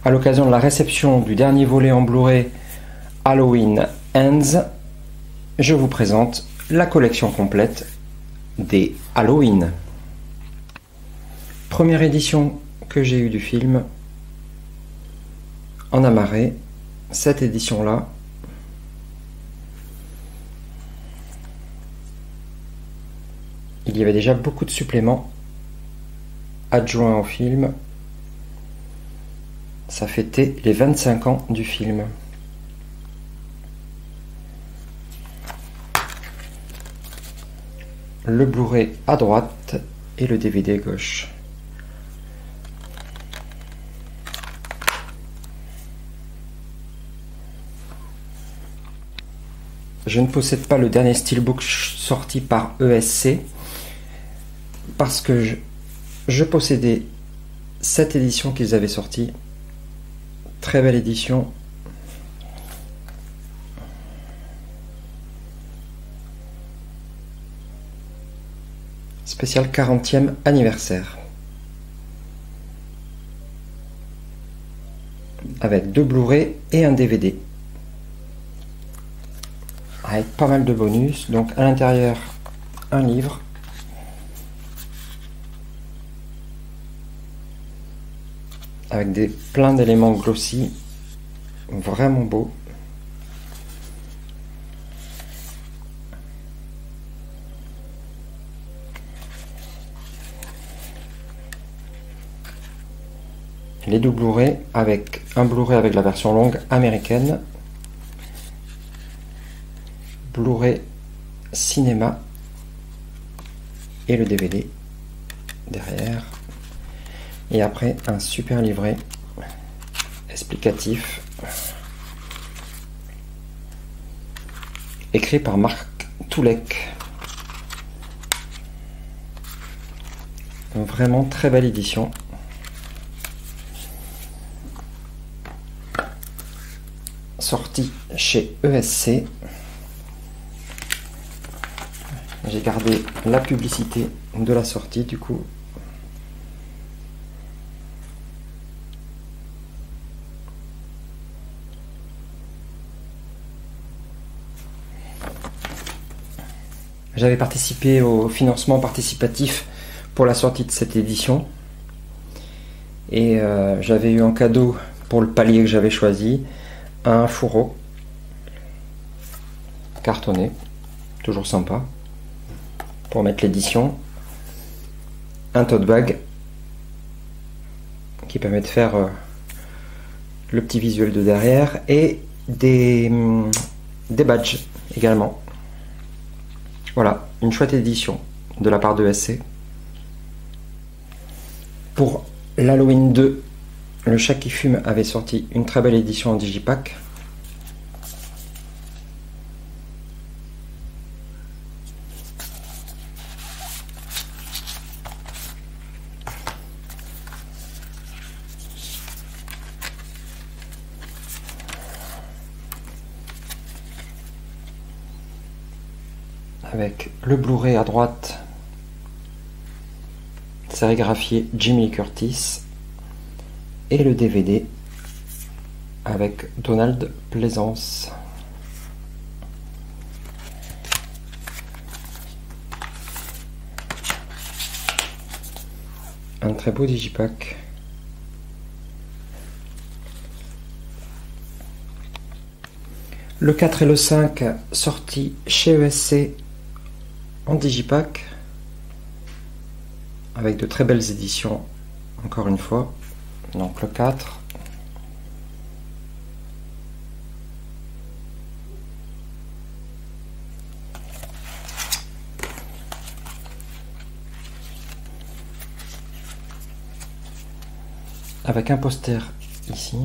À l'occasion de la réception du dernier volet en Blu-ray Halloween Ends, je vous présente la collection complète des Halloween. Première édition que j'ai eue du film en amarré, cette édition-là. Il y avait déjà beaucoup de suppléments adjoints au film. Ça fêtait les 25 ans du film. Le Blu-ray à droite et le DVD à gauche. Je ne possède pas le dernier steelbook sorti par ESC parce que je possédais cette édition qu'ils avaient sortie. Très belle édition. Spécial 40e anniversaire. Avec 2 Blu-ray et un DVD. Avec pas mal de bonus. Donc à l'intérieur, un livre. Avec plein d'éléments glossy. Vraiment beau. Les 2 Blu-ray avec un Blu-ray avec la version longue américaine, Blu-ray cinéma et le DVD derrière, et après un super livret explicatif écrit par Marc Toulek. Vraiment très belle édition. Sorti chez ESC. J'ai gardé la publicité de la sortie du coup. J'avais participé au financement participatif pour la sortie de cette édition. Et j'avais eu en cadeau pour le palier que j'avais choisi un fourreau cartonné, toujours sympa, pour mettre l'édition, un tote bag qui permet de faire le petit visuel de derrière, et des badges également. Voilà, une chouette édition de la part de SC. Pour l'Halloween 2, le Chat qui fume avait sorti une très belle édition en digipack. Avec le Blu-ray à droite, sérigraphié Jimmy Curtis, et le DVD avec Donald Pleasence. Un très beau digipack. Le 4 et le 5 sortis chez ESC en digipack, avec de très belles éditions encore une fois. Donc le 4, avec un poster ici,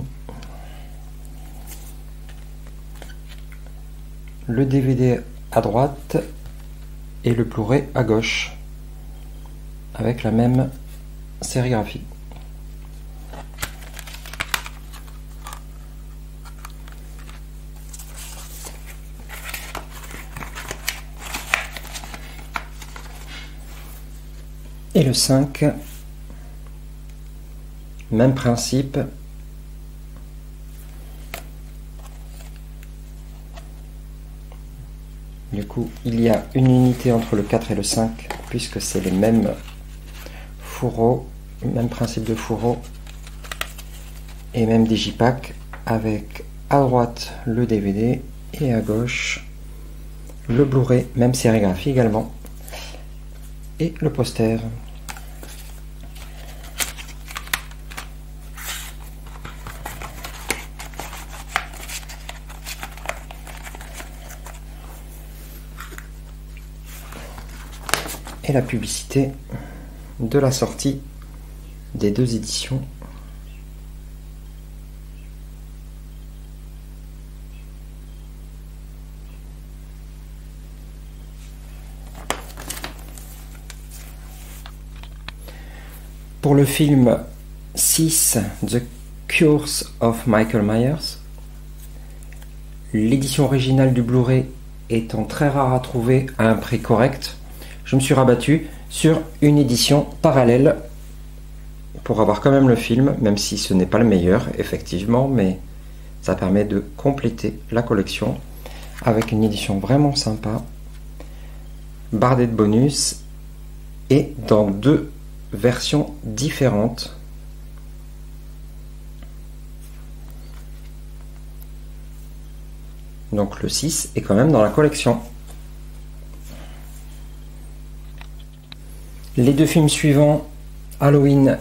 le DVD à droite et le Blu-ray à gauche avec la même sérigraphie. Et le 5, même principe, Du coup, il y a une unité entre le 4 et le 5, puisque c'est les mêmes fourreaux, même principe de fourreau, et même digipack, avec à droite le DVD et à gauche le Blu-ray, même sérigraphie également, et le poster. Et la publicité de la sortie des deux éditions. Pour le film 6, The Curse of Michael Myers, l'édition originale du Blu-ray étant très rare à trouver à un prix correct, je me suis rabattu sur une édition parallèle pour avoir quand même le film, même si ce n'est pas le meilleur, effectivement, mais ça permet de compléter la collection avec une édition vraiment sympa, bardée de bonus et dans deux versions différentes. Donc le 6 est quand même dans la collection. Les deux films suivants, Halloween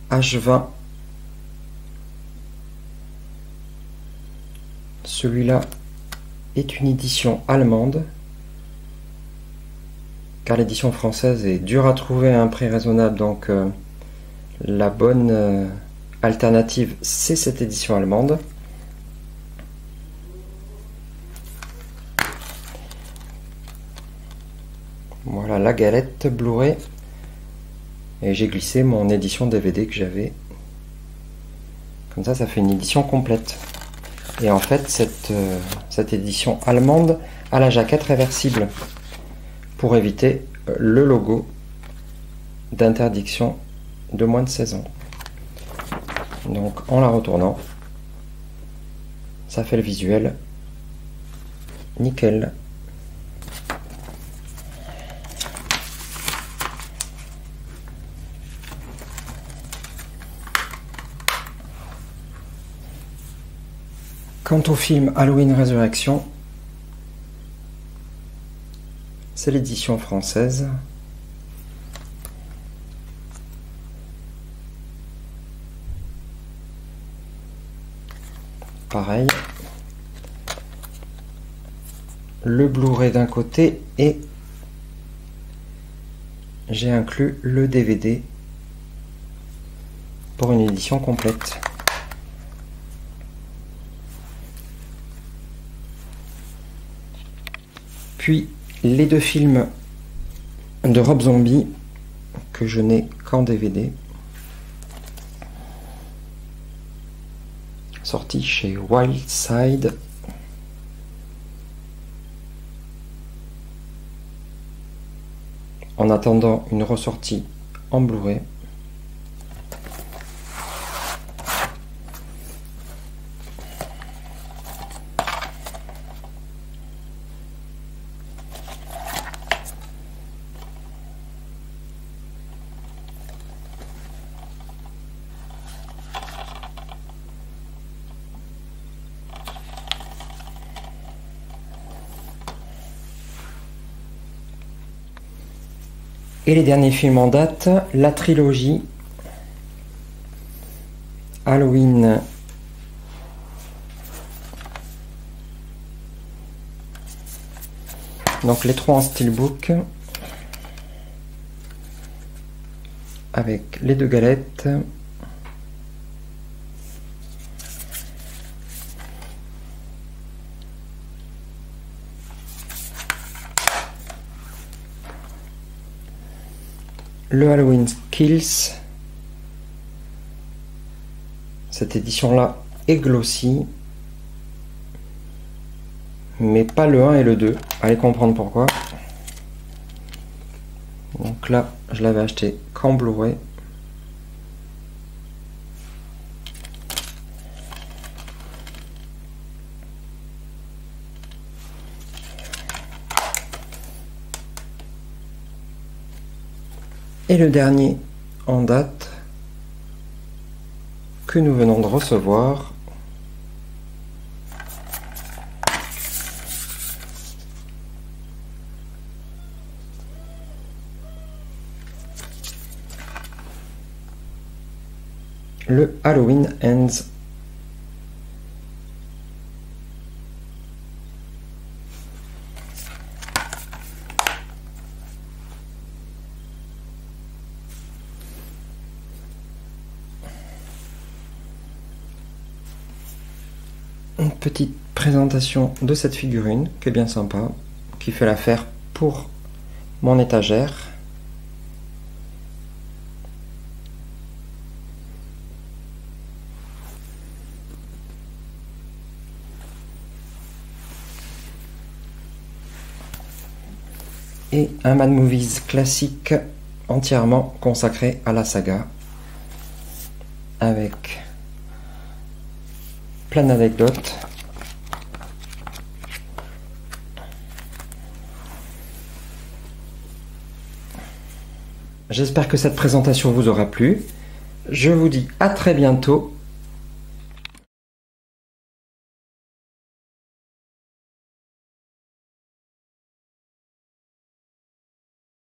H20. Celui-là est une édition allemande, car l'édition française est dure à trouver à un prix raisonnable, donc la bonne alternative, c'est cette édition allemande. Voilà la galette Blu-ray, et j'ai glissé mon édition DVD que j'avais. Comme ça fait une édition complète. Et en fait, cette édition allemande a la jaquette réversible pour éviter le logo d'interdiction de moins de 16 ans. Donc en la retournant, ça fait le visuel nickel. Quant au film Halloween Résurrection, c'est l'édition française. Pareil. Le Blu-ray d'un côté et j'ai inclus le DVD pour une édition complète. Puis les deux films de Rob Zombie que je n'ai qu'en DVD, sortis chez Wildside. En attendant une ressortie en Blu-ray. Et les derniers films en date, la trilogie Halloween donc les trois en steelbook avec les deux galettes, le Halloween Kills. Cette édition là est glossy, mais pas le 1 et le 2. Allez comprendre pourquoi. Donc là, je l'avais acheté qu'en Blu-ray. Et le dernier en date que nous venons de recevoir, le Halloween Ends. Une petite présentation de cette figurine qui est bien sympa, qui fait l'affaire pour mon étagère. Et un Mad Movies classique entièrement consacré à la saga, avec plein d'anecdotes. J'espère que cette présentation vous aura plu. Je vous dis à très bientôt